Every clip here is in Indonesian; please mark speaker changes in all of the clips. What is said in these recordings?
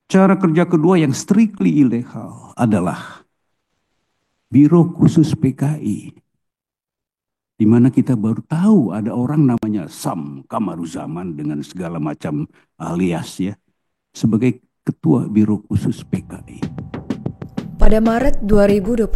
Speaker 1: Cara kerja kedua yang strictly ilegal adalah Biro Khusus PKI, di mana kita baru tahu ada orang namanya Sam Kamaruzaman dengan segala macam alias ya, sebagai Ketua Biro Khusus PKI.
Speaker 2: Pada Maret 2025,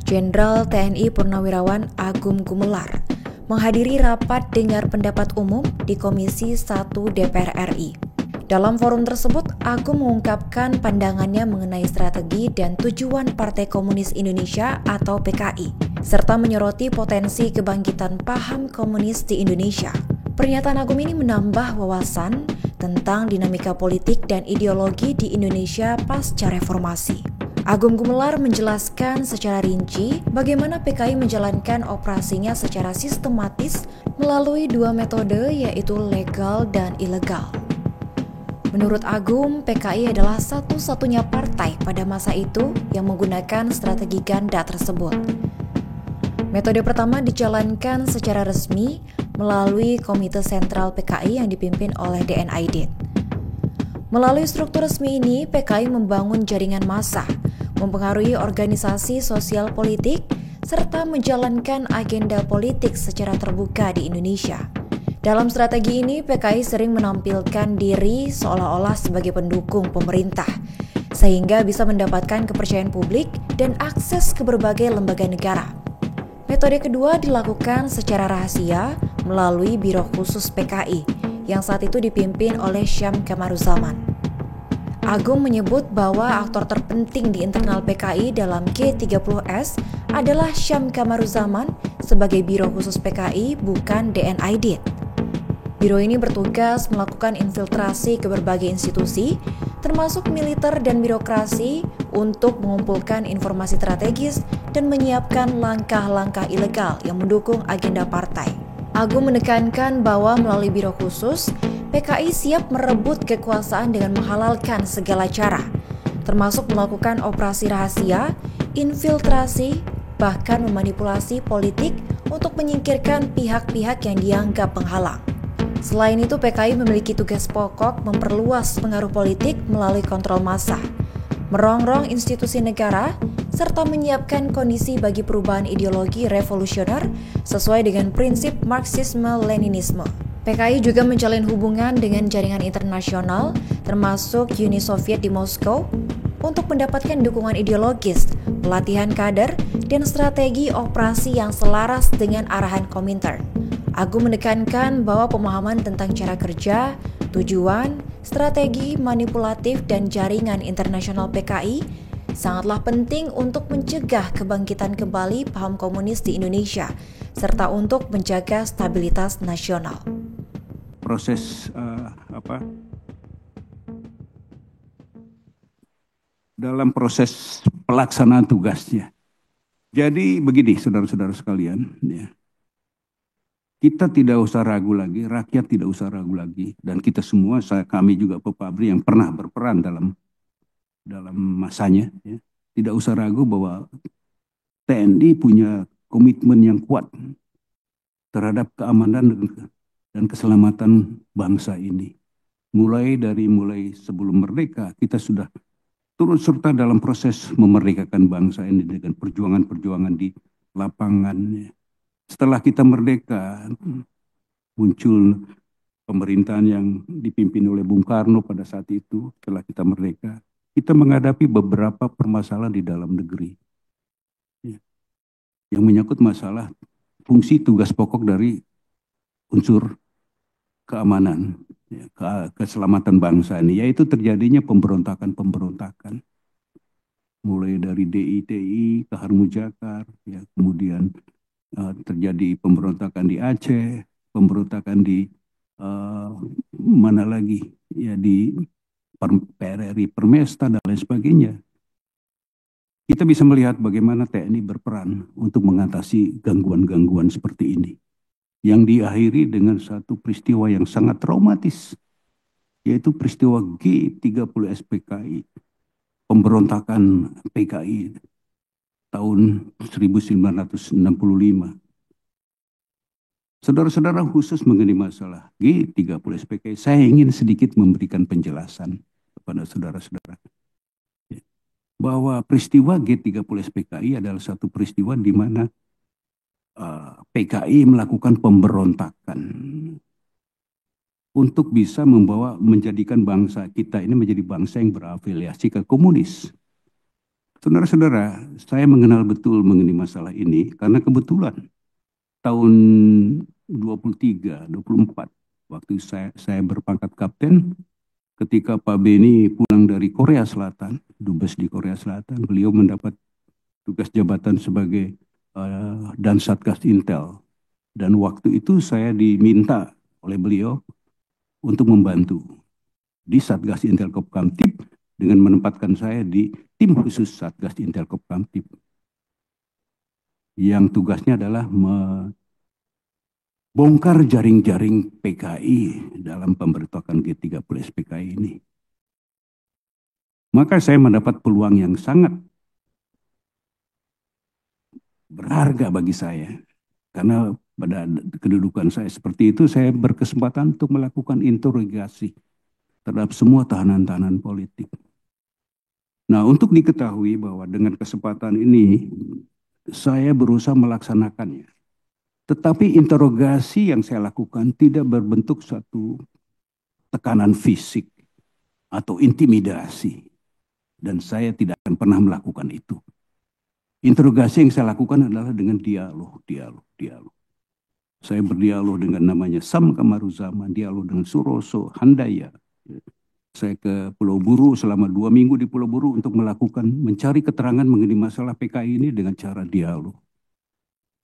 Speaker 2: Jenderal TNI Purnawirawan Agung Gumelar menghadiri rapat dengar pendapat umum di Komisi 1 DPR RI. Dalam forum tersebut, Agung mengungkapkan pandangannya mengenai strategi dan tujuan Partai Komunis Indonesia atau PKI, serta menyoroti potensi kebangkitan paham komunis di Indonesia. Pernyataan Agung ini menambah wawasan tentang dinamika politik dan ideologi di Indonesia pasca reformasi. Agung Gumelar menjelaskan secara rinci bagaimana PKI menjalankan operasinya secara sistematis melalui dua metode, yaitu legal dan ilegal. Menurut Agung, PKI adalah satu-satunya partai pada masa itu yang menggunakan strategi ganda tersebut. Metode pertama dijalankan secara resmi melalui Komite Sentral PKI yang dipimpin oleh DN Aidit. Melalui struktur resmi ini, PKI membangun jaringan massa, mempengaruhi organisasi sosial politik, serta menjalankan agenda politik secara terbuka di Indonesia. Dalam strategi ini, PKI sering menampilkan diri seolah-olah sebagai pendukung pemerintah, sehingga bisa mendapatkan kepercayaan publik dan akses ke berbagai lembaga negara. Metode kedua dilakukan secara rahasia melalui Biro Khusus PKI, yang saat itu dipimpin oleh Syam Kamaruzaman. Agung menyebut bahwa aktor terpenting di internal PKI dalam G30S adalah Syam Kamaruzaman sebagai Biro Khusus PKI, bukan DN Aidit. Biro ini bertugas melakukan infiltrasi ke berbagai institusi, termasuk militer dan birokrasi, untuk mengumpulkan informasi strategis dan menyiapkan langkah-langkah ilegal yang mendukung agenda partai. Agung menekankan bahwa melalui Biro Khusus, PKI siap merebut kekuasaan dengan menghalalkan segala cara, termasuk melakukan operasi rahasia, infiltrasi, bahkan memanipulasi politik untuk menyingkirkan pihak-pihak yang dianggap penghalang. Selain itu, PKI memiliki tugas pokok memperluas pengaruh politik melalui kontrol massa, merongrong institusi negara, serta menyiapkan kondisi bagi perubahan ideologi revolusioner sesuai dengan prinsip Marxisme-Leninisme. PKI juga menjalin hubungan dengan jaringan internasional, termasuk Uni Soviet di Moskow, untuk mendapatkan dukungan ideologis, pelatihan kader, dan strategi operasi yang selaras dengan arahan Komintern. Agung menekankan bahwa pemahaman tentang cara kerja, tujuan, strategi manipulatif, dan jaringan internasional PKI sangatlah penting untuk mencegah kebangkitan kembali paham komunis di Indonesia, serta untuk menjaga stabilitas nasional.
Speaker 1: Proses dalam proses pelaksanaan tugasnya. Jadi begini, saudara-saudara sekalian, ya. Kita tidak usah ragu lagi, rakyat tidak usah ragu lagi, dan kita semua, kami juga Pepabri yang pernah berperan dalam masanya, ya, tidak usah ragu bahwa TNI punya komitmen yang kuat terhadap keamanan dan keselamatan bangsa ini. Mulai sebelum merdeka, kita sudah turut serta dalam proses memerdekakan bangsa ini dengan perjuangan-perjuangan di lapangan. Setelah kita merdeka, muncul pemerintahan yang dipimpin oleh Bung Karno pada saat itu. Setelah kita merdeka, kita menghadapi beberapa permasalahan di dalam negeri, ya, yang menyangkut masalah fungsi tugas pokok dari unsur keamanan, ya, keselamatan bangsa ini, yaitu terjadinya pemberontakan-pemberontakan, mulai dari DITI, Kahar Mujakar, ya, kemudian terjadi pemberontakan di Aceh, pemberontakan di mana lagi, ya, di PRRI Permesta dan lain sebagainya. Kita bisa melihat bagaimana TNI berperan untuk mengatasi gangguan-gangguan seperti ini, yang diakhiri dengan satu peristiwa yang sangat traumatis, yaitu peristiwa G30 SPKI, pemberontakan PKI tahun 1965. Saudara-saudara, khusus mengenai masalah G30 SPKI, saya ingin sedikit memberikan penjelasan kepada saudara-saudara bahwa peristiwa G30 PKI adalah satu peristiwa di mana PKI melakukan pemberontakan untuk bisa menjadikan bangsa kita ini menjadi bangsa yang berafiliasi ke komunis. Saudara-saudara, saya mengenal betul mengenai masalah ini karena kebetulan tahun 23, 24, waktu saya berpangkat kapten, ketika Pak Beni pulang dari Korea Selatan, dubes di Korea Selatan, beliau mendapat tugas jabatan sebagai dan Satgas Intel. Dan waktu itu saya diminta oleh beliau untuk membantu di Satgas Intel Kopkamtib dengan menempatkan saya di tim khusus Satgas Intel Kopkamtib yang tugasnya adalah membongkar jaring-jaring PKI dalam pemberontakan G30 PKI ini. Maka saya mendapat peluang yang sangat berharga bagi saya. Karena pada kedudukan saya seperti itu, saya berkesempatan untuk melakukan interogasi terhadap semua tahanan-tahanan politik. Nah, untuk diketahui bahwa dengan kesempatan ini, saya berusaha melaksanakannya. Tetapi interogasi yang saya lakukan tidak berbentuk suatu tekanan fisik atau intimidasi. Dan saya tidak akan pernah melakukan itu. Interogasi yang saya lakukan adalah dengan dialog. Saya berdialog dengan namanya Sam Kamaruzaman, dialog dengan Suroso, Handaya. Saya ke Pulau Buru selama 2 minggu di Pulau Buru untuk mencari keterangan mengenai masalah PKI ini dengan cara dialog.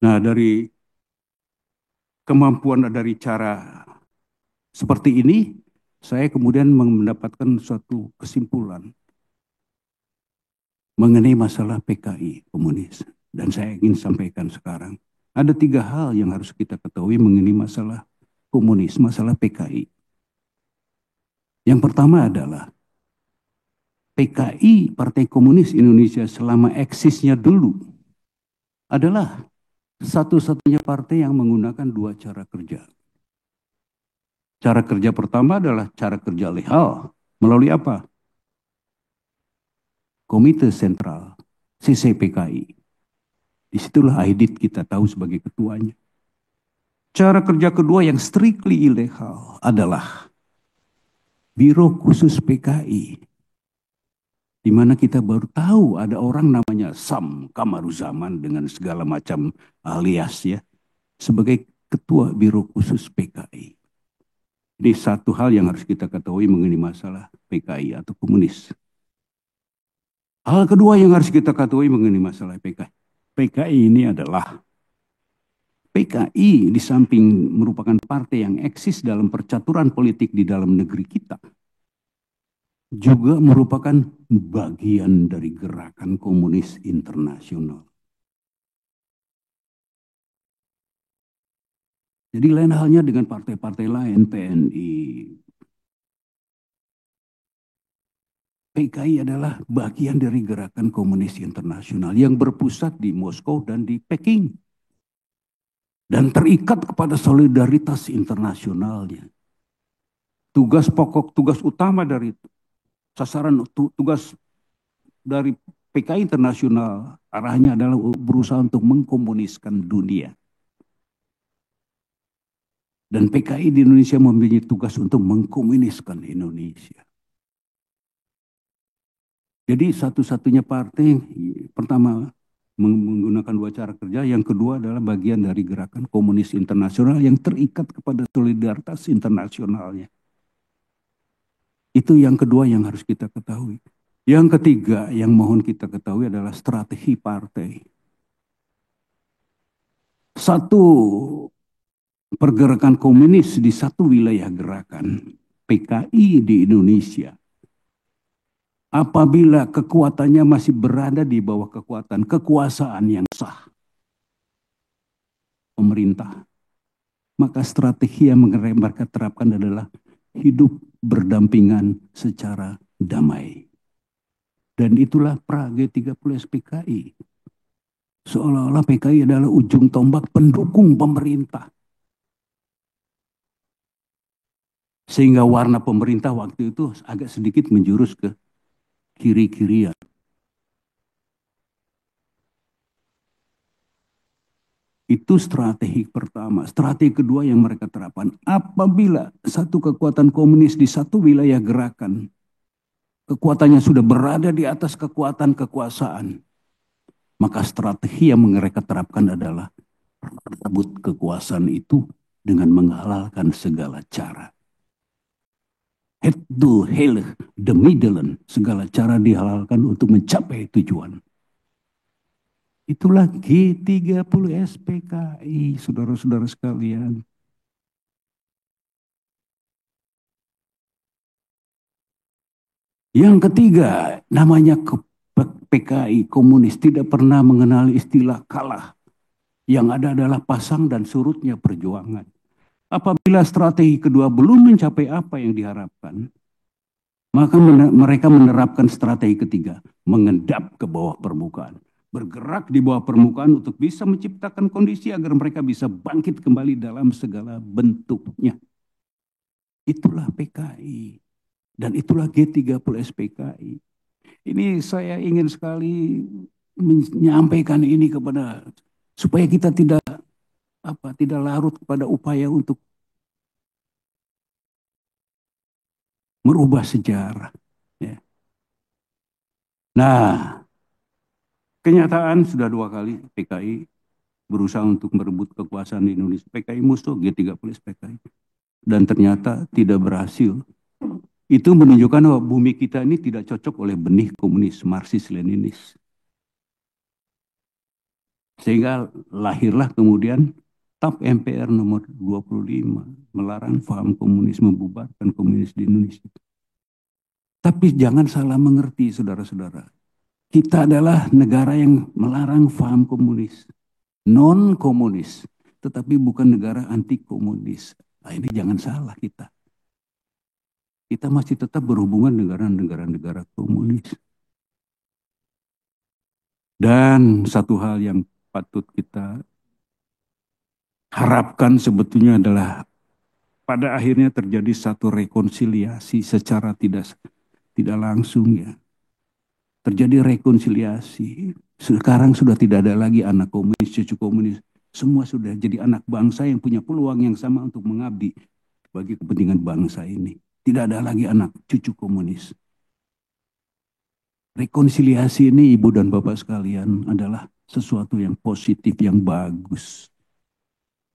Speaker 1: Nah, dari kemampuan dari cara seperti ini, saya kemudian mendapatkan suatu kesimpulan mengenai masalah PKI komunis. Dan saya ingin sampaikan sekarang. Ada 3 hal yang harus kita ketahui mengenai masalah komunis, masalah PKI. Yang pertama adalah PKI, Partai Komunis Indonesia selama eksisnya dulu adalah satu-satunya partai yang menggunakan 2 cara kerja. Cara kerja pertama adalah cara kerja legal. Melalui apa? Komite Sentral, CCPKI. Disitulah Aidit kita tahu sebagai ketuanya. Cara kerja kedua yang strictly ilegal adalah Biro Khusus PKI, di mana kita baru tahu ada orang namanya Sam Kamaruzaman dengan segala macam alias ya, sebagai Ketua Biro Khusus PKI. Ini satu hal yang harus kita ketahui mengenai masalah PKI atau komunis. Hal kedua yang harus kita ketahui mengenai masalah PKI. PKI ini adalah PKI di samping merupakan partai yang eksis dalam percaturan politik di dalam negeri kita, juga merupakan bagian dari gerakan komunis internasional. Jadi lain halnya dengan partai-partai lain, PNI. PKI adalah bagian dari gerakan komunis internasional yang berpusat di Moskow dan di Peking. Dan terikat kepada solidaritas internasionalnya. Tugas pokok, tugas utama dari sasaran tugas dari PKI internasional arahnya adalah berusaha untuk mengkomuniskan dunia. Dan PKI di Indonesia memiliki tugas untuk mengkomuniskan Indonesia. Jadi satu-satunya partai pertama menggunakan 2 cara kerja, yang kedua adalah bagian dari gerakan komunis internasional yang terikat kepada solidaritas internasionalnya. Itu yang kedua yang harus kita ketahui. Yang ketiga yang mohon kita ketahui adalah strategi partai. Satu pergerakan komunis di satu wilayah gerakan PKI di Indonesia, apabila kekuatannya masih berada di bawah kekuasaan yang sah pemerintah, maka strategi yang mereka terapkan adalah hidup berdampingan secara damai. Dan itulah pra G30 PKI. Seolah-olah PKI adalah ujung tombak pendukung pemerintah. Sehingga warna pemerintah waktu itu agak sedikit menjurus ke kiri-kirian. Itu strategi pertama. Strategi kedua yang mereka terapkan, apabila satu kekuatan komunis di satu wilayah gerakan, kekuatannya sudah berada di atas kekuatan kekuasaan, maka strategi yang mereka terapkan adalah merebut kekuasaan itu dengan menghalalkan segala cara. Het doel, heilig, de middelen, segala cara dihalalkan untuk mencapai tujuan. Itulah G30 SPKI, saudara-saudara sekalian. Yang ketiga, namanya PKI, komunis, tidak pernah mengenal istilah kalah. Yang ada adalah pasang dan surutnya perjuangan. Apabila strategi kedua belum mencapai apa yang diharapkan, maka mereka menerapkan strategi ketiga, mengendap ke bawah permukaan. Bergerak di bawah permukaan untuk bisa menciptakan kondisi agar mereka bisa bangkit kembali dalam segala bentuknya. Itulah PKI. Dan itulah G30 SPKI. Ini saya ingin sekali menyampaikan ini kepada, supaya kita tidak larut kepada upaya untuk merubah sejarah. Ya. Nah, kenyataan sudah 2 kali PKI berusaha untuk merebut kekuasaan di Indonesia. PKI musuh G30 PKI. Dan ternyata tidak berhasil. Itu menunjukkan bahwa bumi kita ini tidak cocok oleh benih komunis, Marxis-Leninis. Sehingga lahirlah kemudian TAP MPR nomor 25, melarang paham komunis, membubarkan komunis di Indonesia. Tapi jangan salah mengerti, saudara-saudara. Kita adalah negara yang melarang paham komunis, non-komunis, tetapi bukan negara anti-komunis. Nah, ini jangan salah kita. Kita masih tetap berhubungan dengan negara-negara komunis. Dan satu hal yang patut kita harapkan sebetulnya adalah pada akhirnya terjadi satu rekonsiliasi secara tidak langsung ya. Terjadi rekonsiliasi. Sekarang sudah tidak ada lagi anak komunis, cucu komunis. Semua sudah jadi anak bangsa yang punya peluang yang sama untuk mengabdi bagi kepentingan bangsa ini. Tidak ada lagi anak cucu komunis. Rekonsiliasi ini, Ibu dan Bapak sekalian, adalah sesuatu yang positif, yang bagus.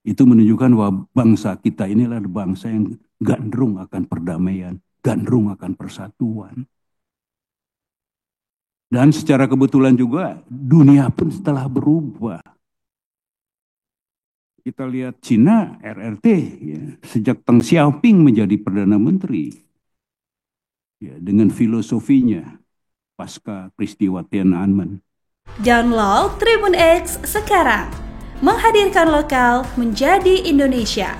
Speaker 1: Itu menunjukkan bahwa bangsa kita inilah bangsa yang gandrung akan perdamaian, gandrung akan persatuan. Dan secara kebetulan juga dunia pun telah berubah. Kita lihat Cina, RRT, ya, sejak Deng Xiaoping menjadi Perdana Menteri, ya, dengan filosofinya pasca peristiwa Tiananmen.
Speaker 3: Download Tribun X sekarang, menghadirkan lokal menjadi Indonesia.